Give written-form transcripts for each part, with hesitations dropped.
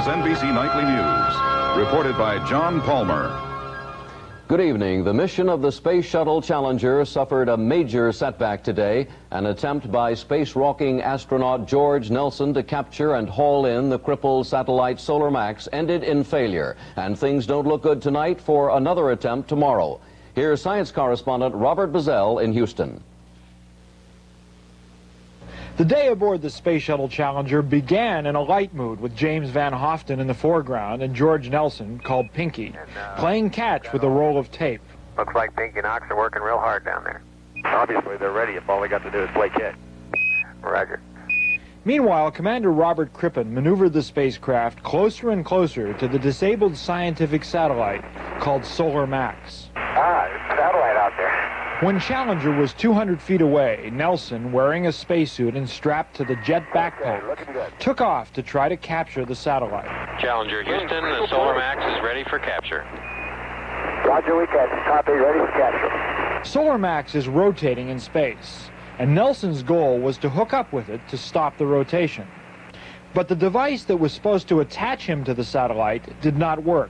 is NBC Nightly News, reported by John Palmer. Good evening. The mission of the Space Shuttle Challenger suffered a major setback today. An attempt by space-walking astronaut George Nelson to capture and haul in the crippled satellite Solar Max ended in failure, and things don't look good tonight for another attempt tomorrow. Here's science correspondent Robert Bazell in Houston. The day aboard the Space Shuttle Challenger began in a light mood with James Van Hoften in the foreground and George Nelson, called Pinky, playing catch with a roll of tape. Looks like Pinky and Ox are working real hard down there. Obviously they're ready if all they got to do is play catch. Roger. Meanwhile, Commander Robert Crippen maneuvered the spacecraft closer and closer to the disabled scientific satellite called Solar Max. There's a satellite out there. When Challenger was 200 feet away, Nelson, wearing a spacesuit and strapped to the jet backpack, took off to try to capture the satellite. Challenger Houston, the Solar Max is ready for capture. Roger, we catch. Copy, ready for capture. Solar Max is rotating in space, and Nelson's goal was to hook up with it to stop the rotation. But the device that was supposed to attach him to the satellite did not work.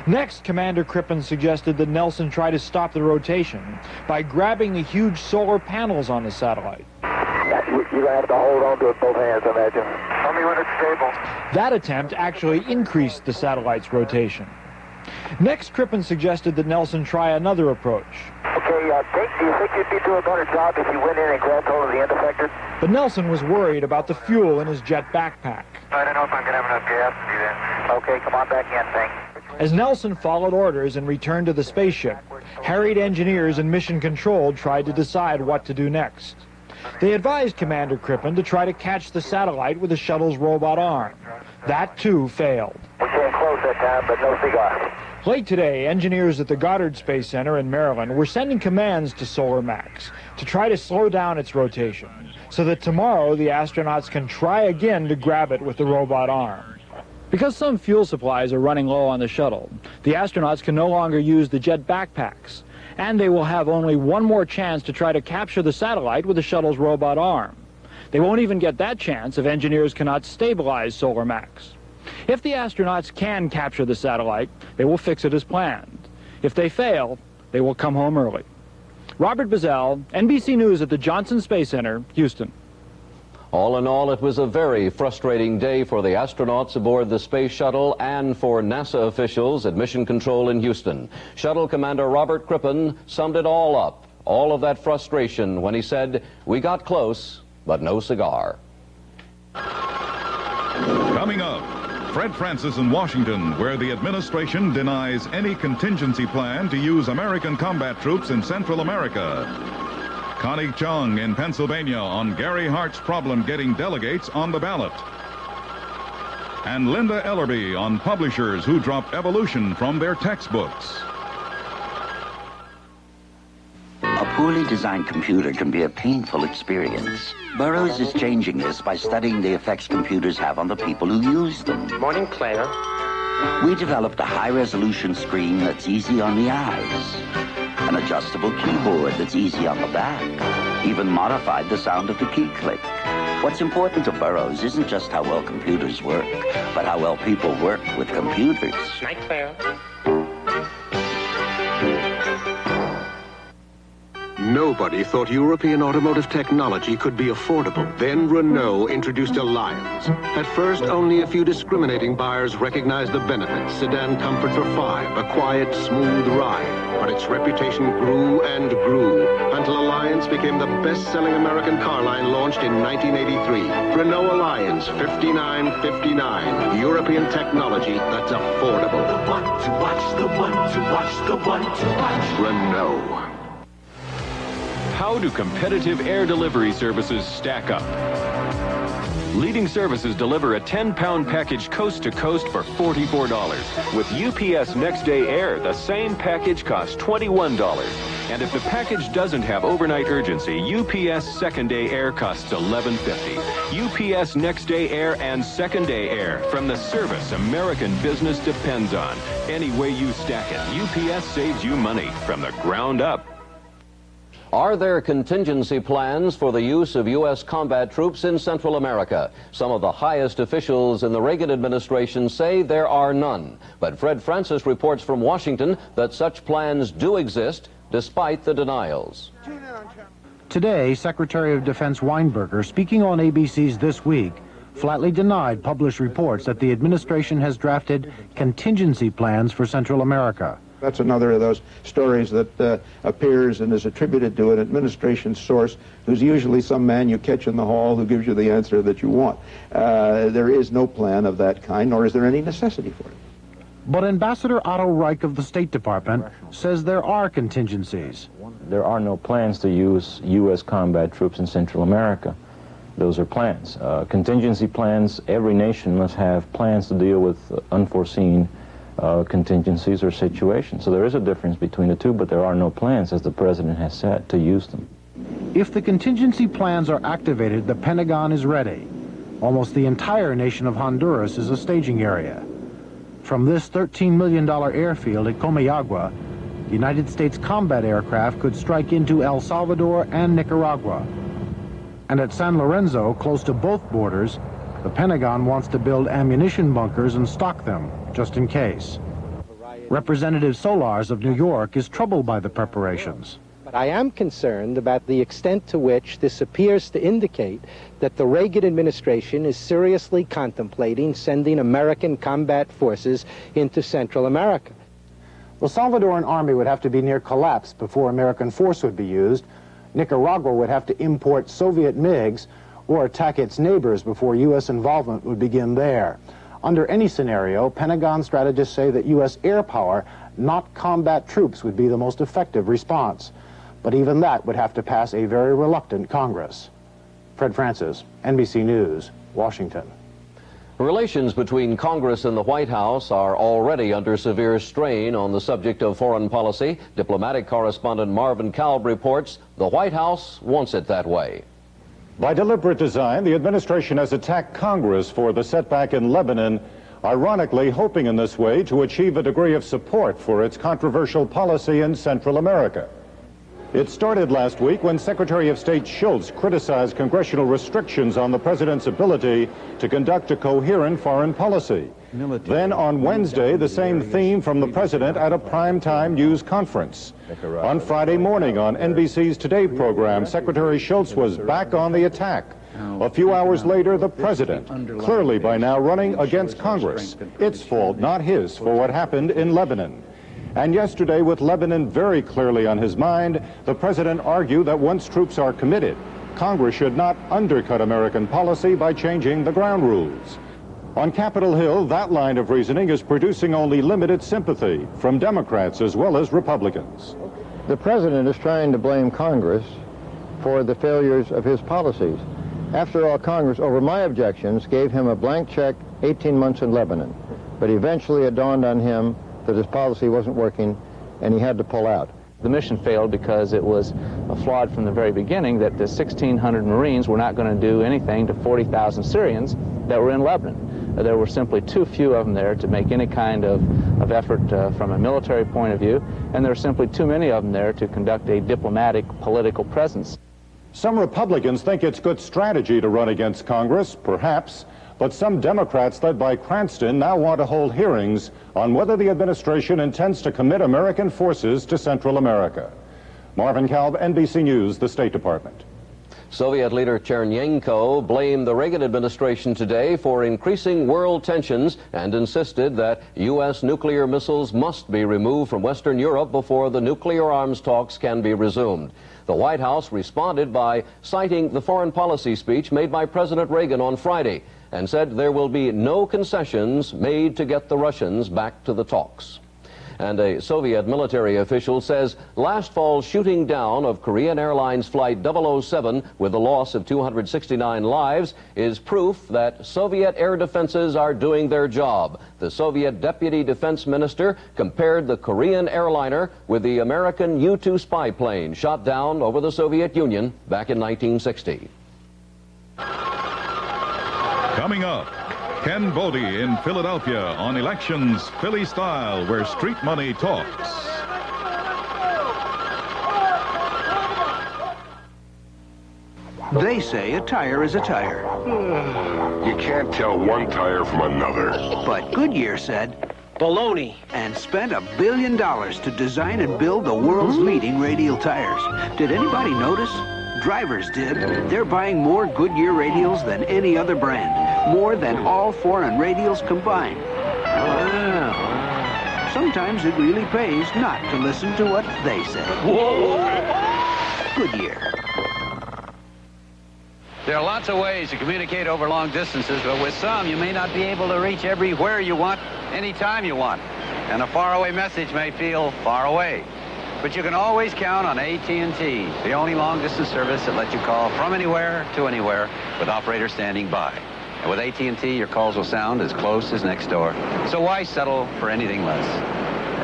Next, Commander Crippen suggested that Nelson try to stop the rotation by grabbing the huge solar panels on the satellite. You're going to have to hold on to it both hands, I imagine. Tell me when it's stable. That attempt actually increased the satellite's rotation. Next, Crippen suggested that Nelson try another approach. Okay, do you think you'd be doing a better job if you went in and grabbed hold of the end effector? But Nelson was worried about the fuel in his jet backpack. I don't know if I'm going to have enough gas to do that. Okay, come on back in, thanks. As Nelson followed orders and returned to the spaceship, harried engineers and mission control tried to decide what to do next. They advised Commander Crippen to try to catch the satellite with the shuttle's robot arm. That, too, failed. We came close that time, but no cigar. Late today, engineers at the Goddard Space Center in Maryland were sending commands to Solar Max to try to slow down its rotation, so that tomorrow the astronauts can try again to grab it with the robot arm. Because some fuel supplies are running low on the shuttle, the astronauts can no longer use the jet backpacks, and they will have only one more chance to try to capture the satellite with the shuttle's robot arm. They won't even get that chance if engineers cannot stabilize Solar Max. If the astronauts can capture the satellite, they will fix it as planned. If they fail, they will come home early. Robert Bazell, NBC News at the Johnson Space Center, Houston. All in all, it was a very frustrating day for the astronauts aboard the space shuttle and for NASA officials at Mission Control in Houston. Shuttle Commander Robert Crippen summed it all up, all of that frustration, when he said, "We got close, but no cigar." Coming up, Fred Francis in Washington, where the administration denies any contingency plan to use American combat troops in Central America. Connie Chung in Pennsylvania on Gary Hart's problem getting delegates on the ballot. And Linda Ellerby on publishers who drop evolution from their textbooks. A poorly designed computer can be a painful experience. Burroughs is changing this by studying the effects computers have on the people who use them. Morning, Claire. We developed a high-resolution screen that's easy on the eyes, an adjustable keyboard that's easy on the back, even modified the sound of the key click. What's important to Burroughs isn't just how well computers work, but how well people work with computers. Night, Claire. Nobody thought European automotive technology could be affordable. Then Renault introduced Alliance. At first, only a few discriminating buyers recognized the benefits. Sedan comfort for 5, a quiet, smooth ride. But its reputation grew and grew until Alliance became the best-selling American car line launched in 1983. Renault Alliance 5959. European technology that's affordable. The one to watch, the one to watch, the one to watch. Renault. How do competitive air delivery services stack up? Leading services deliver a 10-pound package coast to coast for $44. With UPS Next Day Air, the same package costs $21. And if the package doesn't have overnight urgency, UPS Second Day Air costs $11.50. UPS Next Day Air and Second Day Air, from the service American business depends on. Any way you stack it, UPS saves you money from the ground up. Are there contingency plans for the use of U.S. combat troops in Central America? Some of the highest officials in the Reagan administration say there are none. But Fred Francis reports from Washington that such plans do exist, despite the denials. Today, Secretary of Defense Weinberger, speaking on ABC's This Week, flatly denied published reports that the administration has drafted contingency plans for Central America. That's another of those stories that appears and is attributed to an administration source who's usually some man you catch in the hall who gives you the answer that you want. There is no plan of that kind, nor is there any necessity for it. But Ambassador Otto Reich of the State Department says there are contingencies. There are no plans to use U.S. combat troops in Central America. Those are plans. Contingency plans, every nation must have plans to deal with unforeseen contingencies or situations. So there is a difference between the two, but there are no plans, as the President has said, to use them. If the contingency plans are activated, the Pentagon is ready. Almost the entire nation of Honduras is a staging area. From this $13 million airfield at Comayagua, United States combat aircraft could strike into El Salvador and Nicaragua. And at San Lorenzo, close to both borders, the Pentagon wants to build ammunition bunkers and stock them, just in case. Representative Solars of New York is troubled by the preparations. But I am concerned about the extent to which this appears to indicate that the Reagan administration is seriously contemplating sending American combat forces into Central America. The Salvadoran army would have to be near collapse before American force would be used. Nicaragua would have to import Soviet MiGs or attack its neighbors before U.S. involvement would begin there. Under any scenario, Pentagon strategists say that U.S. air power, not combat troops, would be the most effective response. But even that would have to pass a very reluctant Congress. Fred Francis, NBC News, Washington. Relations between Congress and the White House are already under severe strain on the subject of foreign policy. Diplomatic correspondent Marvin Kalb reports the White House wants it that way. By deliberate design, the administration has attacked Congress for the setback in Lebanon, ironically hoping in this way to achieve a degree of support for its controversial policy in Central America. It started last week when Secretary of State Schultz criticized congressional restrictions on the president's ability to conduct a coherent foreign policy. Then on Wednesday, the same theme from the president at a primetime news conference. On Friday morning on NBC's Today program, Secretary Schultz was back on the attack. A few hours later, the president, clearly by now running against Congress. It's fault, not his, for what happened in Lebanon. And yesterday, with Lebanon very clearly on his mind, the president argued that once troops are committed, Congress should not undercut American policy by changing the ground rules. On Capitol Hill, that line of reasoning is producing only limited sympathy from Democrats as well as Republicans. The president is trying to blame Congress for the failures of his policies. After all, Congress, over my objections, gave him a blank check 18 months in Lebanon. But eventually it dawned on him that his policy wasn't working, and he had to pull out. The mission failed because it was flawed from the very beginning that the 1,600 Marines were not going to do anything to 40,000 Syrians that were in Lebanon. There were simply too few of them there to make any kind of effort from a military point of view, and there were simply too many of them there to conduct a diplomatic political presence. Some Republicans think it's good strategy to run against Congress, perhaps, but some Democrats led by Cranston now want to hold hearings on whether the administration intends to commit American forces to Central America. Marvin Kalb, NBC News, the State Department. Soviet leader Chernyenko blamed the Reagan administration today for increasing world tensions and insisted that U.S. nuclear missiles must be removed from Western Europe before the nuclear arms talks can be resumed. The White House responded by citing the foreign policy speech made by President Reagan on Friday and said there will be no concessions made to get the Russians back to the talks. And a Soviet military official says last fall's shooting down of Korean Airlines Flight 007 with the loss of 269 lives is proof that Soviet air defenses are doing their job. The Soviet deputy defense minister compared the Korean airliner with the American U-2 spy plane shot down over the Soviet Union back in 1960. Coming up, Ken Bodie in Philadelphia on elections Philly style, where street money talks. They say a tire is a tire. You can't tell one tire from another. But Goodyear said, baloney, and spent $1 billion to design and build the world's leading radial tires. Did anybody notice? Drivers did. They're buying more Goodyear radials than any other brand. More than all foreign radials combined. Sometimes it really pays not to listen to what they say. Goodyear. There are lots of ways to communicate over long distances, but with some, you may not be able to reach everywhere you want, anytime you want. And a faraway message may feel far away. But you can always count on AT&T, the only long-distance service that lets you call from anywhere to anywhere with operators standing by. And with AT&T, your calls will sound as close as next door. So why settle for anything less?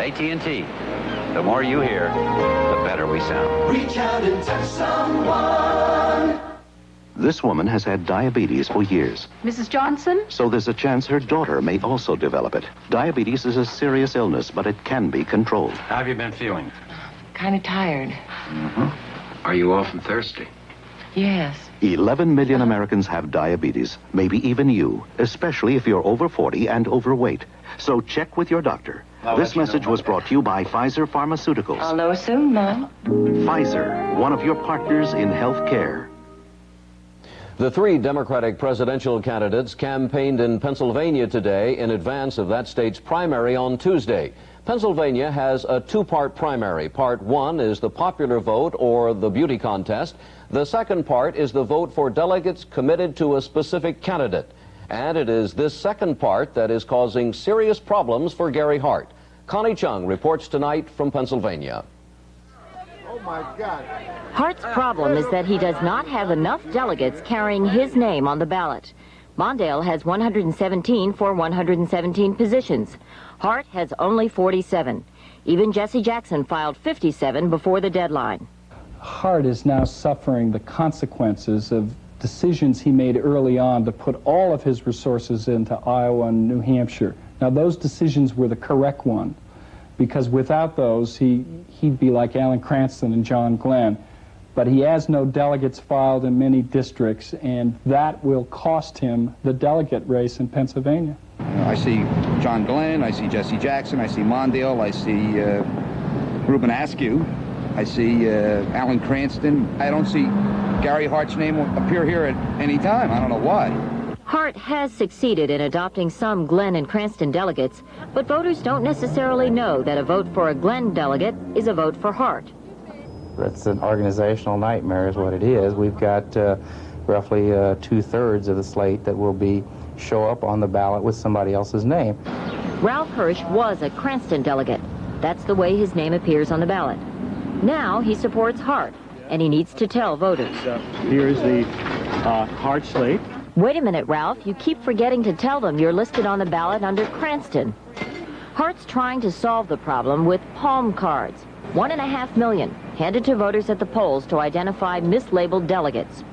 AT&T, the more you hear, the better we sound. Reach out and touch someone. This woman has had diabetes for years. Mrs. Johnson? So there's a chance her daughter may also develop it. Diabetes is a serious illness, but it can be controlled. How have you been feeling? Kind of tired. Mm-hmm. Are you often thirsty? Yes. 11 million Americans have diabetes, maybe even you, especially if you're over 40 and overweight. So check with your doctor. This message was brought to you by Pfizer Pharmaceuticals. I'll know soon, Mom. Pfizer, one of your partners in health care. The three Democratic presidential candidates campaigned in Pennsylvania today in advance of that state's primary on Tuesday. Pennsylvania has a two-part primary. Part one is the popular vote, or the beauty contest. The second part is the vote for delegates committed to a specific candidate. And it is this second part that is causing serious problems for Gary Hart. Connie Chung reports tonight from Pennsylvania. Oh, my God. Hart's problem is that he does not have enough delegates carrying his name on the ballot. Mondale has 117 for 117 positions. Hart has only 47. Even Jesse Jackson filed 57 before the deadline. Hart is now suffering the consequences of decisions he made early on to put all of his resources into Iowa and New Hampshire. Now, those decisions were the correct one, because without those, he'd be like Alan Cranston and John Glenn. But he has no delegates filed in many districts, and that will cost him the delegate race in Pennsylvania. I see John Glenn, I see Jesse Jackson, I see Mondale, I see Ruben Askew, I see Alan Cranston. I don't see Gary Hart's name appear here at any time. I don't know why. Hart has succeeded in adopting some Glenn and Cranston delegates, but voters don't necessarily know that a vote for a Glenn delegate is a vote for Hart. That's an organizational nightmare is what it is. We've got roughly 2/3 of the slate that will show up on the ballot with somebody else's name. Ralph Hirsch was a Cranston delegate. That's the way his name appears on the ballot. Now he supports Hart, and he needs to tell voters. Here's the Hart slate. Wait a minute, Ralph. You keep forgetting to tell them you're listed on the ballot under Cranston. Hart's trying to solve the problem with palm cards. 1.5 million handed to voters at the polls to identify mislabeled delegates.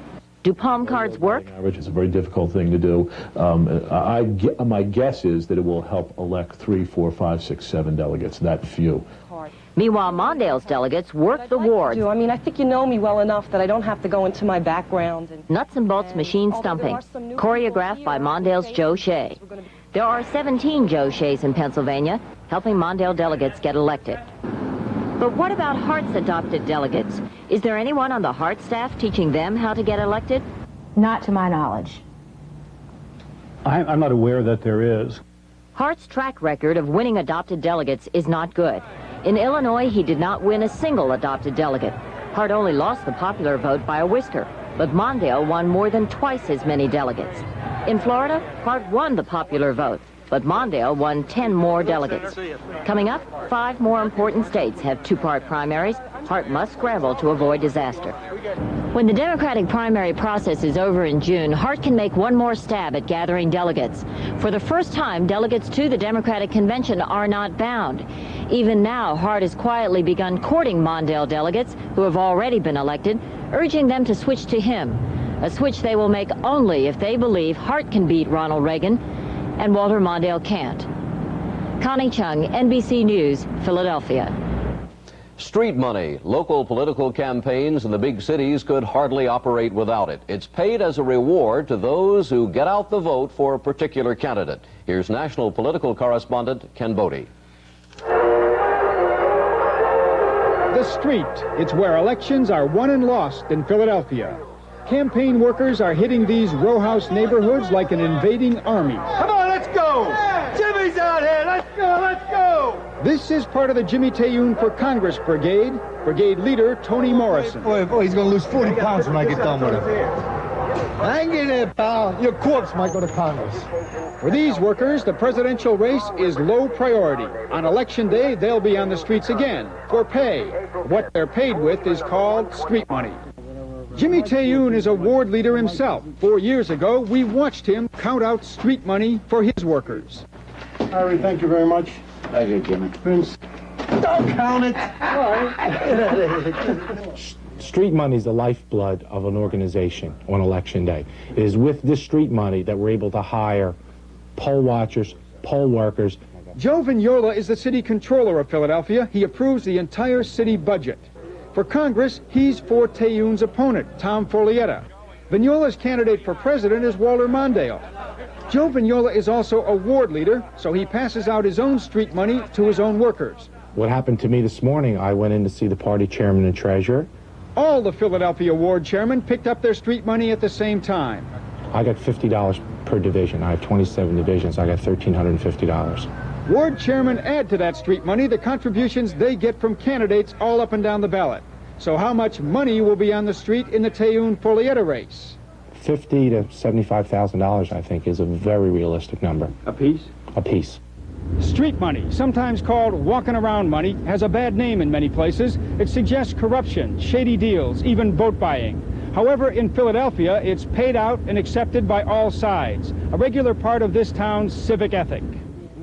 Do palm cards work? It's a very difficult thing to do. My guess is that it will help elect 3, 4, 5, 6, 7 delegates, that few. Meanwhile, Mondale's delegates work the wards. I mean, I think you know me well enough that I don't have to go into my background. Nuts and bolts machine stumping, choreographed by Mondale's Joe Shea. There are 17 Joe Sheas in Pennsylvania, helping Mondale delegates get elected. But what about Hart's adopted delegates? Is there anyone on the Hart staff teaching them how to get elected? Not to my knowledge. I'm not aware that there is. Hart's track record of winning adopted delegates is not good. In Illinois, he did not win a single adopted delegate. Hart only lost the popular vote by a whisker, but Mondale won more than twice as many delegates. In Florida, Hart won the popular vote, but Mondale won 10 more delegates. Coming up, 5 more important states have two-part primaries. Hart must scramble to avoid disaster. When the Democratic primary process is over in June, Hart can make one more stab at gathering delegates. For the first time, delegates to the Democratic convention are not bound. Even now, Hart has quietly begun courting Mondale delegates who have already been elected, urging them to switch to him, a switch they will make only if they believe Hart can beat Ronald Reagan and Walter Mondale can't. Connie Chung, NBC News, Philadelphia. Street money. Local political campaigns in the big cities could hardly operate without it. It's paid as a reward to those who get out the vote for a particular candidate. Here's national political correspondent Ken Bodie. The street. It's where elections are won and lost in Philadelphia. Campaign workers are hitting these row house neighborhoods like an invading army. Come on, let's go! Jimmy's out here! Let's go, let's go! This is part of the Jimmy Tayoun for Congress Brigade. Brigade leader Tony Morrison. Boy, he's gonna lose 40 pounds when I get done with him. I ain't getting it, pal. Your corpse might go to Congress. For these workers, the presidential race is low priority. On Election Day, they'll be on the streets again for pay. What they're paid with is called street money. Jimmy Tayoun is a ward leader himself. 4 years ago, we watched him count out street money for his workers. Harry, thank you very much. Thank you, Jimmy. Prince, don't count it. All right. Street money is the lifeblood of an organization on Election Day. It is with this street money that we're able to hire poll watchers, poll workers. Joe Vignola is the city controller of Philadelphia. He approves the entire city budget. For Congress, he's for Tayoun's opponent, Tom Follietta. Vignola's candidate for president is Walter Mondale. Joe Vignola is also a ward leader, so he passes out his own street money to his own workers. What happened to me this morning, I went in to see the party chairman and treasurer. All the Philadelphia ward chairmen picked up their street money at the same time. I got $50 per division. I have 27 divisions. I got $1,350. Ward chairmen add to that street money the contributions they get from candidates all up and down the ballot. So how much money will be on the street in the Tayoun-Follietta race? $50,000 to $75,000, I think, is a very realistic number. A piece? A piece. Street money, sometimes called walking around money, has a bad name in many places. It suggests corruption, shady deals, even vote buying. However, in Philadelphia, it's paid out and accepted by all sides, a regular part of this town's civic ethic.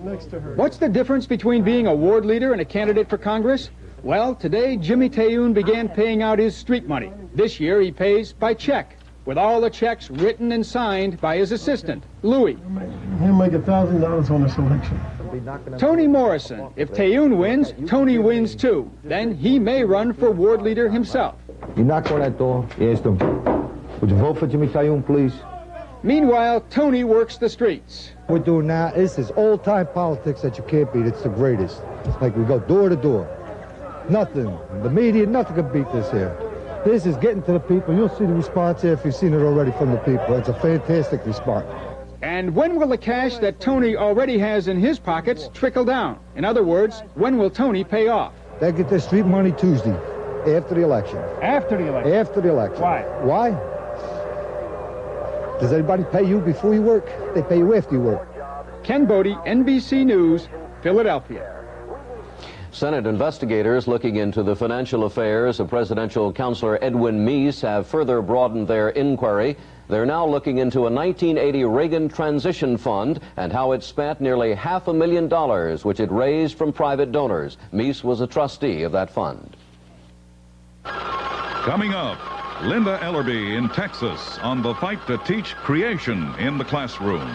Next to her. What's the difference between being a ward leader and a candidate for Congress? Well, today, Jimmy Tayoun began paying out his street money. This year, he pays by check, with all the checks written and signed by his assistant, Louis. He'll make $1,000 on this election. Tony Morrison. If Tayoun wins, Tony wins too. Then he may run for ward leader himself. You knock on that door, you ask them, would you vote for Jimmy Tayoun, please? Meanwhile, Tony works the streets. We're doing now, this is old-time politics that you can't beat. It's the greatest. It's like we go door to door. Nothing. The media, nothing can beat this here. This is getting to the people. You'll see the response here if you've seen it already from the people. It's a fantastic response. And when will the cash that Tony already has in his pockets trickle down? In other words, when will Tony pay off? They get their street money Tuesday, after the election. After the election? After the election. Why? Why? Does anybody pay you before you work? They pay you after you work. Ken Bodie, NBC News, Philadelphia. Senate investigators looking into the financial affairs of presidential counselor Edwin Meese have further broadened their inquiry. They're now looking into a 1980 Reagan transition fund and how it spent nearly $500,000, which it raised from private donors. Meese was a trustee of that fund. Coming up, Linda Ellerby in Texas on the fight to teach creation in the classroom.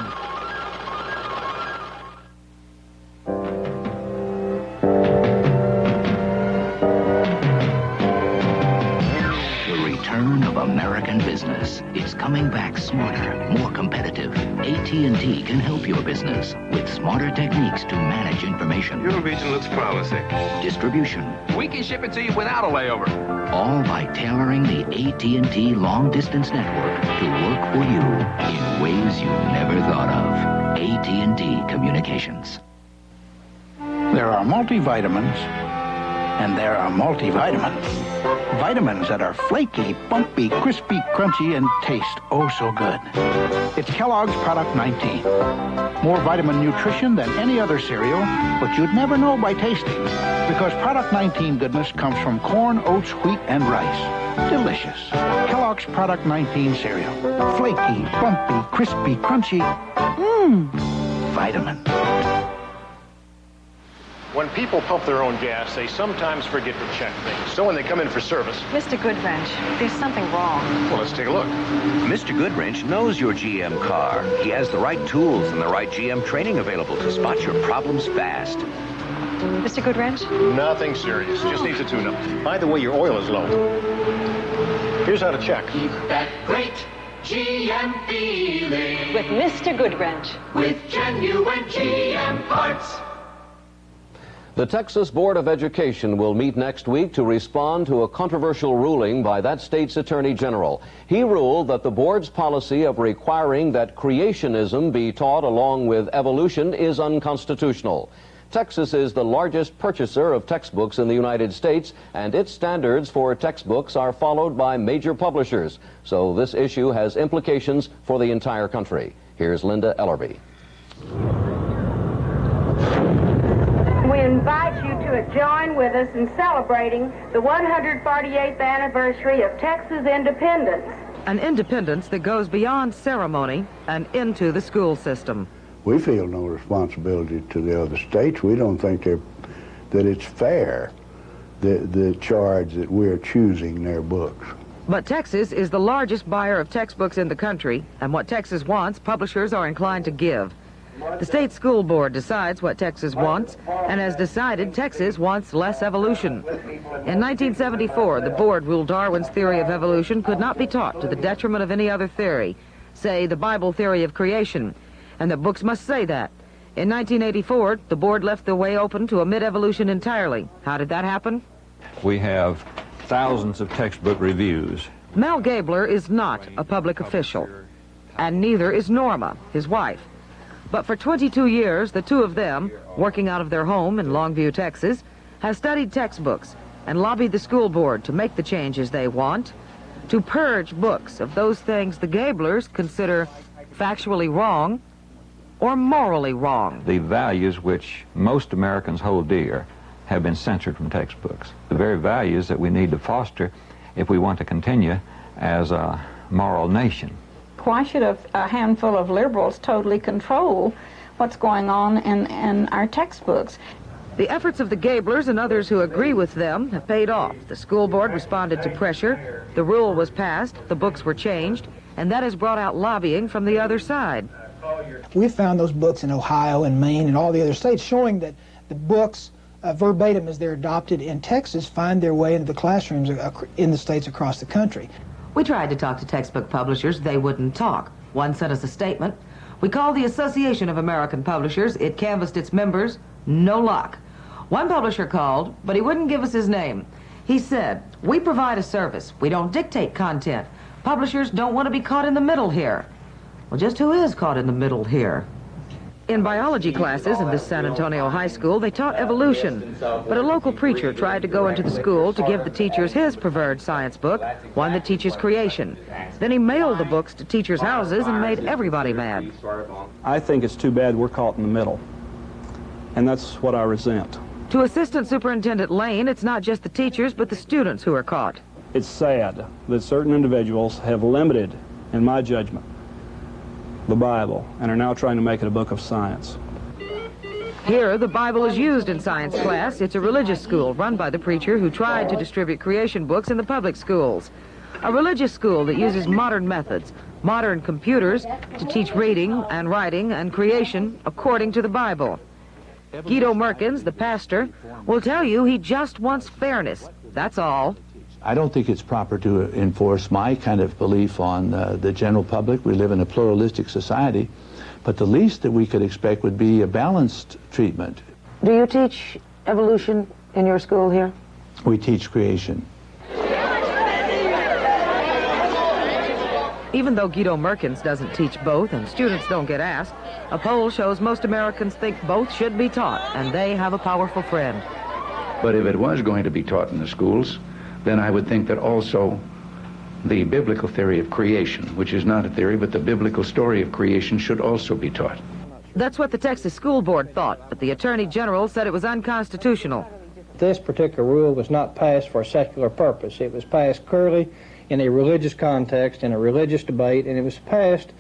Of American business. It's coming back smarter, more competitive. AT&T can help your business with smarter techniques to manage information. Your region looks promising. Distribution. We can ship it to you without a layover. All by tailoring the AT&T long-distance network to work for you in ways you never thought of. AT&T Communications. There are multivitamins, and there are multivitamins. Vitamins that are flaky, bumpy, crispy, crunchy, and taste oh so good. It's Kellogg's Product 19. More vitamin nutrition than any other cereal, but you'd never know by tasting. Because Product 19 goodness comes from corn, oats, wheat, and rice. Delicious. Kellogg's Product 19 cereal. Flaky, bumpy, crispy, crunchy. Vitamin. When people pump their own gas, they sometimes forget to check things. So when they come in for service... Mr. Goodwrench, there's something wrong. Well, let's take a look. Mr. Goodwrench knows your GM car. He has the right tools and the right GM training available to spot your problems fast. Mr. Goodwrench? Nothing serious. Just needs a tune-up. By the way, your oil is low. Here's how to check. Keep that great GM feeling. With Mr. Goodwrench. With genuine GM parts. The Texas Board of Education will meet next week to respond to a controversial ruling by that state's Attorney General. He ruled that the board's policy of requiring that creationism be taught along with evolution is unconstitutional. Texas is the largest purchaser of textbooks in the United States, and its standards for textbooks are followed by major publishers. So this issue has implications for the entire country. Here's Linda Ellerby. We invite you to join with us in celebrating the 148th anniversary of Texas independence. An independence that goes beyond ceremony and into the school system. We feel no responsibility to the other states. We don't think that it's fair, the charge that we're choosing their books. But Texas is the largest buyer of textbooks in the country, and what Texas wants, publishers are inclined to give. The state school board decides what Texas wants, and has decided Texas wants less evolution. In 1974, the board ruled Darwin's theory of evolution could not be taught to the detriment of any other theory, say the Bible theory of creation, and that books must say that. In 1984, the board left the way open to omit evolution entirely. How did that happen? We have thousands of textbook reviews. Mel Gabler is not a public official, and neither is Norma, his wife. But for 22 years, the two of them, working out of their home in Longview, Texas, have studied textbooks and lobbied the school board to make the changes they want, to purge books of those things the Gablers consider factually wrong or morally wrong. The values which most Americans hold dear have been censored from textbooks. The very values that we need to foster if we want to continue as a moral nation. Why should a handful of liberals totally control what's going on in our textbooks? The efforts of the Gablers and others who agree with them have paid off. The school board responded to pressure, the rule was passed, the books were changed, and that has brought out lobbying from the other side. We found those books in Ohio and Maine and all the other states showing that the books, verbatim as they're adopted in Texas, find their way into the classrooms in the states across the country. We tried to talk to textbook publishers. They wouldn't talk. One sent us a statement. We called the Association of American Publishers. It canvassed its members. No luck. One publisher called, but he wouldn't give us his name. He said, "We provide a service. We don't dictate content. Publishers don't want to be caught in the middle here." Well, just who is caught in the middle here? In biology classes in this San Antonio high school, they taught evolution, but a local preacher tried to go into the school to give the teachers his preferred science book, one that teaches creation. Then he mailed the books to teachers' houses and made everybody mad. I think it's too bad we're caught in the middle, and that's what I resent. To Assistant Superintendent Lane, it's not just the teachers, but the students who are caught. It's sad that certain individuals have limited, in my judgment, the Bible, and are now trying to make it a book of science. Here, the Bible is used in science class. It's a religious school run by the preacher who tried to distribute creation books in the public schools. A religious school that uses modern methods, modern computers, to teach reading and writing and creation according to the Bible. Guido Merkins, the pastor, will tell you he just wants fairness. That's all. I don't think it's proper to enforce my kind of belief on the general public. We live in a pluralistic society, but the least that we could expect would be a balanced treatment. Do you teach evolution in your school here? We teach creation. Even though Guido Merkins doesn't teach both and students don't get asked, a poll shows most Americans think both should be taught, and they have a powerful friend. But if it was going to be taught in the schools, then I would think that also the biblical theory of creation, which is not a theory, but the biblical story of creation, should also be taught. That's what the Texas School Board thought, but the Attorney General said it was unconstitutional. This particular rule was not passed for a secular purpose. It was passed clearly in a religious context, in a religious debate, and it was passed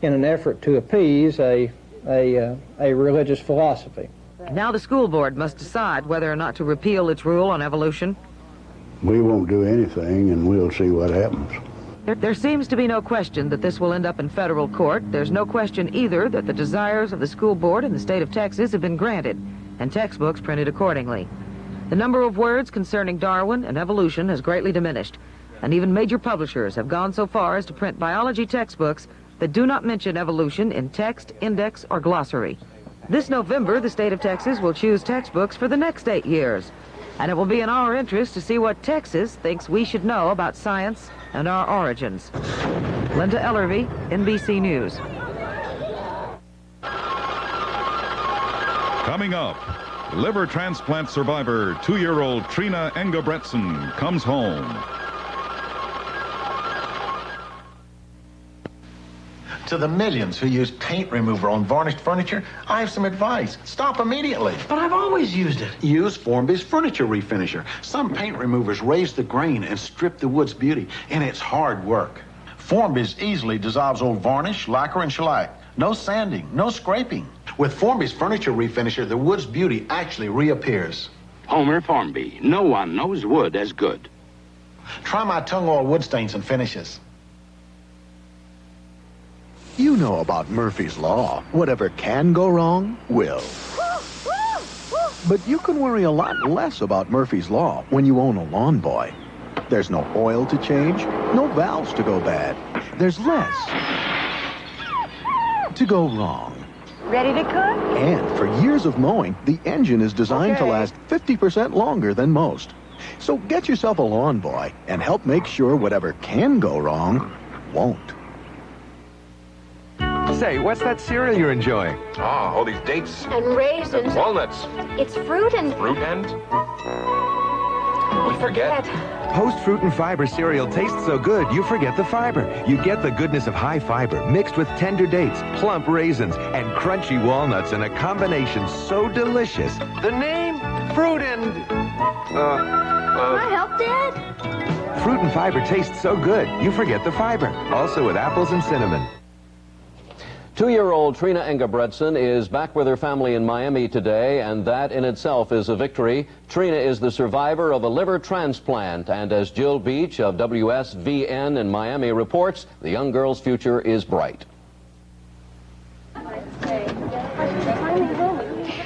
in an effort to appease a religious philosophy. Now the school board must decide whether or not to repeal its rule on evolution. We won't do anything, and we'll see what happens. There seems to be no question that this will end up in federal court. There's no question either that the desires of the school board in the state of Texas have been granted. and textbooks printed accordingly. The number of words concerning Darwin and evolution has greatly diminished, and even major publishers have gone so far as to print biology textbooks that do not mention evolution in text, index, or glossary. This November, the state of Texas will choose textbooks for the next 8 years, and it will be in our interest to see what Texas thinks we should know about science and our origins. Linda Ellervy, NBC News. Coming up, liver transplant survivor 2-year-old Trina Engebretson comes home. To the millions who use paint remover on varnished furniture, I have some advice. Stop immediately. But I've always used it. Use Formby's furniture refinisher. Some paint removers raise the grain and strip the wood's beauty, and it's hard work. Formby's easily dissolves old varnish, lacquer, and shellac. No sanding, no scraping. With Formby's furniture refinisher, the wood's beauty actually reappears. Homer Formby. No one knows wood as good. Try my tung oil wood stains and finishes. You know about Murphy's Law. Whatever can go wrong, will. But you can worry a lot less about Murphy's Law when you own a Lawn Boy. There's no oil to change, no valves to go bad. There's less to go wrong. Ready to cook? And for years of mowing, the engine is designed to last 50% longer than most. So get yourself a Lawn Boy and help make sure whatever can go wrong won't. Say, what's that cereal you're enjoying? Oh, all these dates. And raisins. And walnuts. It's fruit and... Fruit and? We forget. Post-fruit and fiber cereal tastes so good, you forget the fiber. You get the goodness of high fiber mixed with tender dates, plump raisins, and crunchy walnuts in a combination so delicious. The name? Fruit and... Can I help, Dad? Fruit and fiber taste so good, you forget the fiber. Also with apples and cinnamon. 2-year-old Trina Engebretson is back with her family in Miami today, and that in itself is a victory. Trina is the survivor of a liver transplant, and as Jill Beach of WSVN in Miami reports, the young girl's future is bright.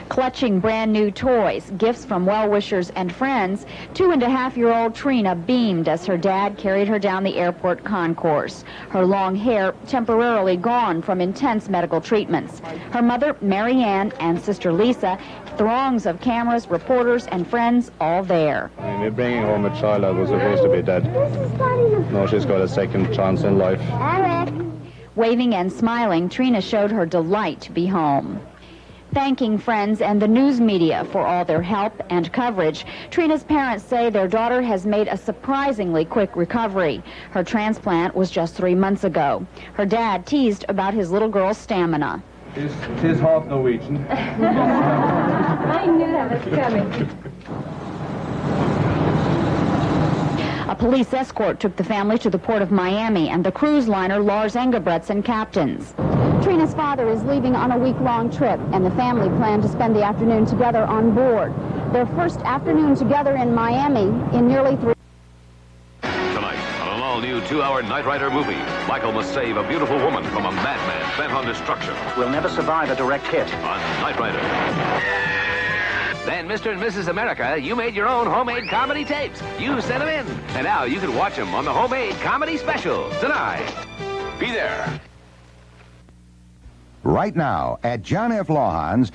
Clutching brand new toys, gifts from well-wishers and friends, 2.5-year-old Trina beamed as her dad carried her down the airport concourse. Her long hair temporarily gone from intense medical treatments. Her mother, Mary Ann, and sister Lisa, throngs of cameras, reporters, and friends all there. We're bringing home a child that was supposed to be dead. Now she's got a second chance in life. Waving and smiling, Trina showed her delight to be home. Thanking friends and the news media for all their help and coverage, Trina's parents say their daughter has made a surprisingly quick recovery. Her transplant was just 3 months ago. Her dad teased about his little girl's stamina. Tis half Norwegian. I knew that was coming. A police escort took the family to the port of Miami, and the cruise liner Lars Engebretson captains. Trina's father is leaving on a week-long trip, and the family plan to spend the afternoon together on board. Their first afternoon together in Miami in nearly 3... Tonight, on an all-new 2-hour Knight Rider movie, Michael must save a beautiful woman from a madman bent on destruction. We'll never survive a direct hit. On Knight Rider. Then, Mr. and Mrs. America, you made your own homemade comedy tapes. You sent them in. And now you can watch them on the Homemade Comedy Special tonight. Be there. Right now, at John F. Lawhans,